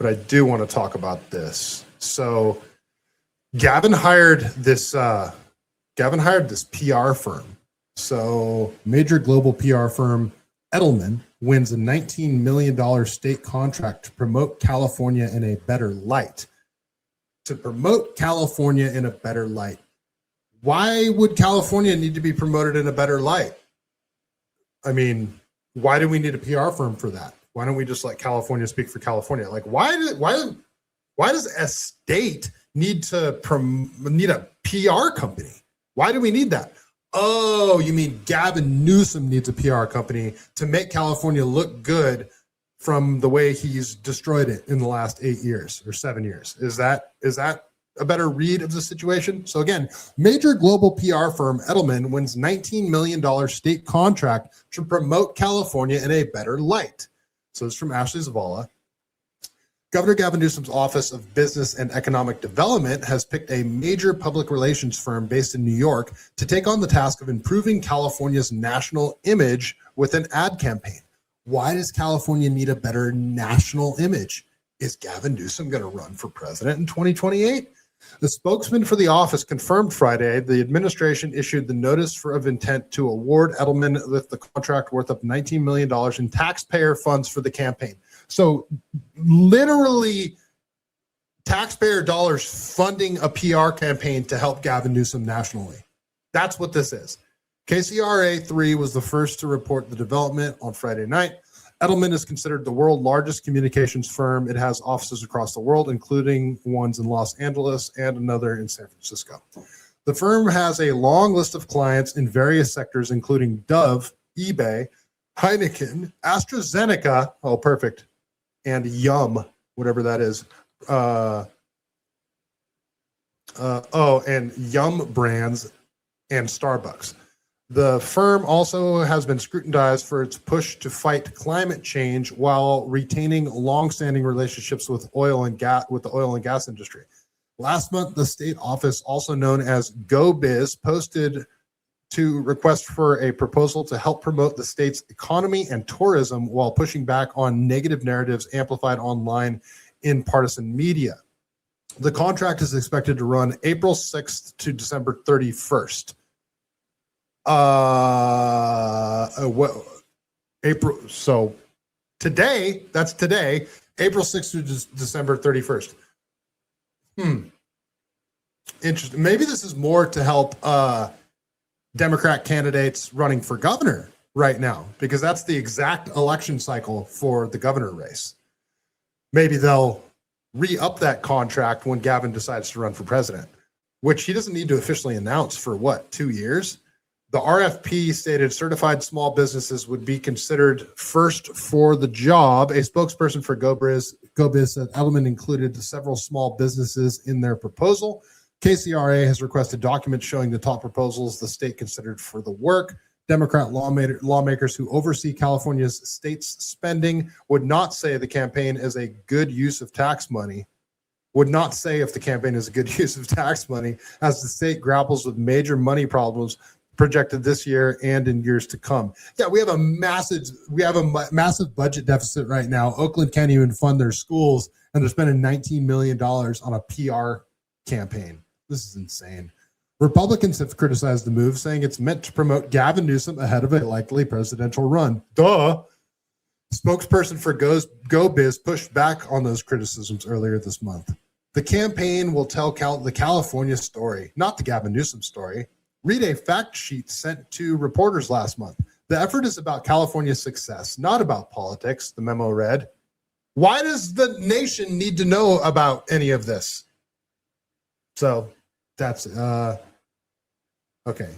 but I do want to talk about this. So Gavin hired this PR firm. So major global PR firm Edelman wins a $19 million state contract to promote California in a better light. To promote California in a better light. Why would California need to be promoted in a better light? I mean, why do we need a PR firm for that? Why don't we just let California speak for California? Like, why does a state need a PR company? Why do we need that? Oh, you mean Gavin Newsom needs a PR company to make California look good from the way he's destroyed it in the last 8 years or 7 years. Is that a better read of the situation? So again, major global PR firm Edelman wins $19 million state contract to promote California in a better light. So it's from Ashley Zavala. Governor Gavin Newsom's Office of Business and Economic Development has picked a major public relations firm based in New York to take on the task of improving California's national image with an ad campaign. Why does California need a better national image? Is Gavin Newsom going to run for president in 2028? The spokesman for the office confirmed Friday the administration issued the notice of intent to award Edelman with the contract worth up $19 million in taxpayer funds for the campaign. So literally taxpayer dollars funding a PR campaign to help Gavin Newsom nationally. That's what this is. KCRA3 was the first to report the development on Friday night. Edelman is considered the world's largest communications firm. It has offices across the world, including ones in Los Angeles and another in San Francisco. The firm has a long list of clients in various sectors, including Dove, eBay, Heineken, AstraZeneca, oh, perfect, and Yum, whatever that is. And Yum Brands and Starbucks. The firm also has been scrutinized for its push to fight climate change while retaining long-standing relationships with the oil and gas industry. Last month, the state office, also known as GoBiz, posted to request for a proposal to help promote the state's economy and tourism while pushing back on negative narratives amplified online in partisan media. The contract is expected to run April 6th to December 31st. April. So today, that's today, April 6th to December 31st. Interesting. Maybe this is more to help Democrat candidates running for governor right now, because that's the exact election cycle for the governor race. Maybe they'll re-up that contract when Gavin decides to run for president, which he doesn't need to officially announce for 2 years? The RFP stated certified small businesses would be considered first for the job. A spokesperson for GoBiz said Edelman included several small businesses in their proposal. KCRA has requested documents showing the top proposals the state considered for the work. Democrat lawmakers who oversee California's state's spending would not say the campaign is a good use of tax money. Would not say if the campaign is a good use of tax money as the state grapples with major money problems projected this year and in years to come. Yeah, we have a massive budget deficit right now. Oakland can't even fund their schools, and they're spending $19 million on a PR campaign. This is insane. Republicans have criticized the move, saying it's meant to promote Gavin Newsom ahead of a likely presidential run. Duh. Spokesperson for GoBiz pushed back on those criticisms earlier this month. The campaign will tell the California story, not the Gavin Newsom story. Read a fact sheet sent to reporters last month. The effort is about California's success, not about politics, the memo read. Why does the nation need to know about any of this? So that's okay.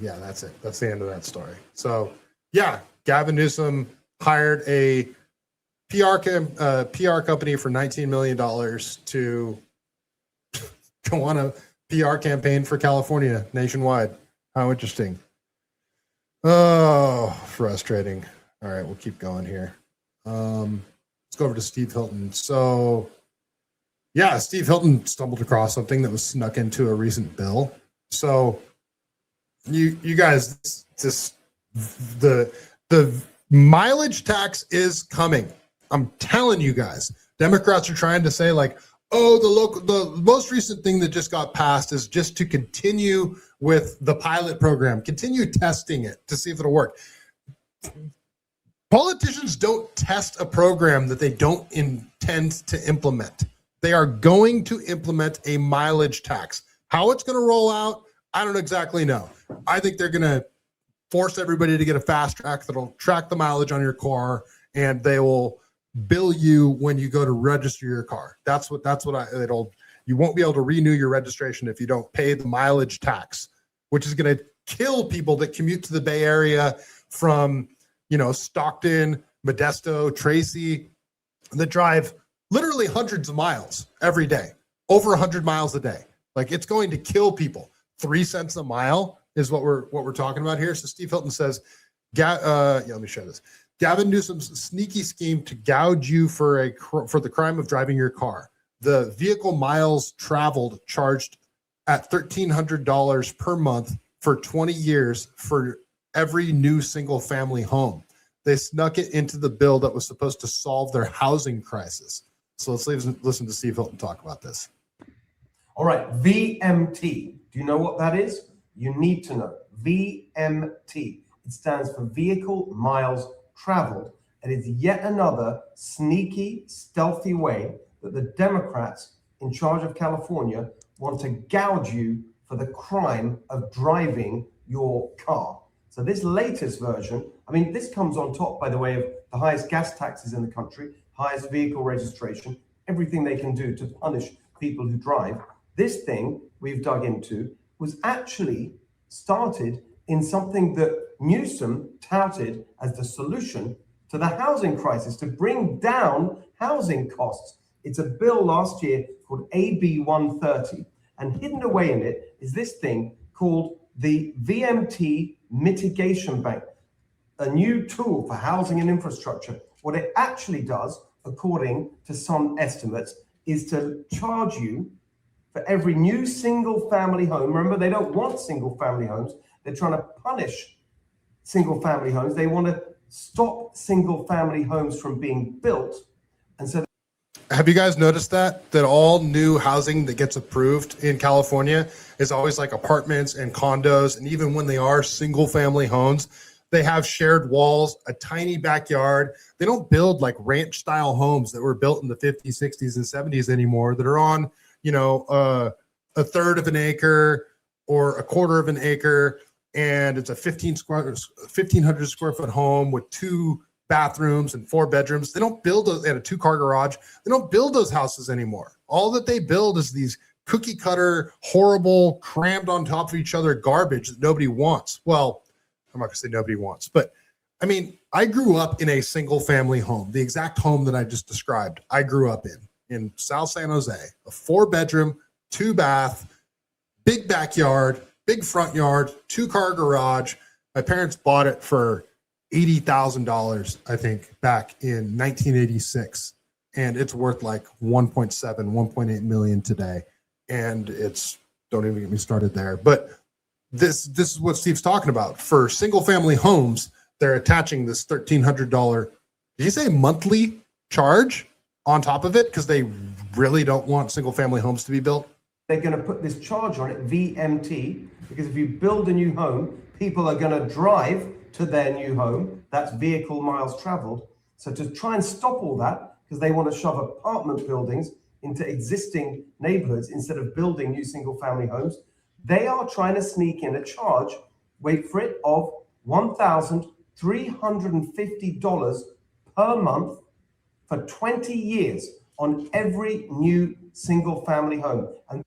Yeah, that's it. That's the end of that story. So yeah, Gavin Newsom hired a PR company for $19 million to go on a PR campaign for California nationwide. How interesting. Oh, frustrating. All right, we'll keep going here. Let's go over to Steve Hilton. So, yeah, Steve Hilton stumbled across something that was snuck into a recent bill. So, you guys, the mileage tax is coming. I'm telling you guys, Democrats are trying to say like, oh, the most recent thing that just got passed is just to continue with the pilot program, continue testing it to see if it'll work. Politicians don't test a program that they don't intend to implement. They are going to implement a mileage tax. How it's going to roll out, I don't exactly know. I think they're going to force everybody to get a fast track that'll track the mileage on your car, and they will bill you when you go to register your car. You won't be able to renew your registration if you don't pay the mileage tax, which is going to kill people that commute to the Bay Area from, Stockton, Modesto, Tracy, that drive literally hundreds of miles every day, over 100 miles a day. Like, it's going to kill people. 3 cents a mile is what we're talking about here. So Steve Hilton says, let me show this. Gavin Newsom's sneaky scheme to gouge you for the crime of driving your car. The vehicle miles traveled charged at $1,300 per month for 20 years for every new single family home. They snuck it into the bill that was supposed to solve their housing crisis. So let's listen to Steve Hilton talk about this. All right, VMT. Do you know what that is? You need to know. VMT. It stands for Vehicle Miles Traveled. And it's yet another sneaky, stealthy way that the Democrats in charge of California want to gouge you for the crime of driving your car. So this latest version, this comes on top, by the way, of the highest gas taxes in the country, highest vehicle registration, everything they can do to punish people who drive. This thing we've dug into was actually started in something that Newsom touted as the solution to the housing crisis, to bring down housing costs. It's a bill last year called AB 130, and hidden away in it is this thing called the VMT Mitigation Bank, a new tool for housing and infrastructure. What it actually does, according to some estimates, is to charge you for every new single family home. Remember, they don't want single family homes. They're trying to punish single family homes. They want to stop single family homes from being built. And so, have you guys noticed that all new housing that gets approved in California is always like apartments and condos, and even when they are single family homes, they have shared walls, a tiny backyard. They don't build like ranch style homes that were built in the 50s, 60s, and 70s anymore that are on, a third of an acre or a quarter of an acre, and it's a 1,500 square foot home with 2 bathrooms and 4 bedrooms. They don't build those. They had a 2-car garage. They don't build those houses anymore. All that they build is these cookie cutter, horrible, crammed on top of each other garbage that nobody wants. Well, I'm not gonna say nobody wants, but I grew up in a single family home, the exact home that I just described. I grew up in South San Jose, a 4-bedroom, 2-bath, big backyard, big front yard, 2-car garage. My parents bought it for $80,000, I think, back in 1986. And it's worth like 1.8 million today. And don't even get me started there. But this is what Steve's talking about. For single family homes, they're attaching this $1,300, did you say monthly charge on top of it? Because they really don't want single family homes to be built. They're going to put this charge on it, VMT, because if you build a new home, people are going to drive to their new home. That's vehicle miles traveled. So to try and stop all that, because they want to shove apartment buildings into existing neighborhoods instead of building new single family homes, they are trying to sneak in a charge, wait for it, of $1,350 per month for 20 years on every new single family home. And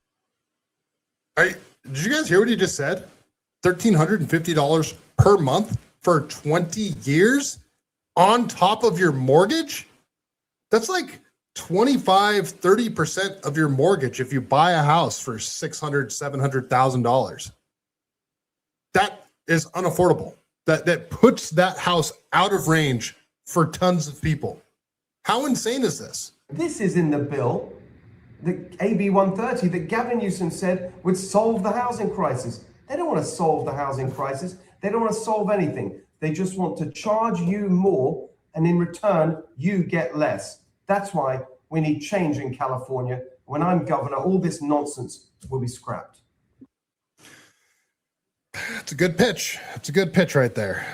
did you guys hear what he just said? $1,350 per month for 20 years on top of your mortgage? That's like 25-30% of your mortgage if you buy a house for $600,000-$700,000. That is unaffordable. That puts that house out of range for tons of people. How insane is this? This is in the bill, the AB 130, that Gavin Newsom said would solve the housing crisis. They don't want to solve the housing crisis. They don't want to solve anything. They just want to charge you more, and in return, you get less. That's why We need change in California. When I'm governor, all this nonsense will be scrapped. It's a good pitch. It's a good pitch right there.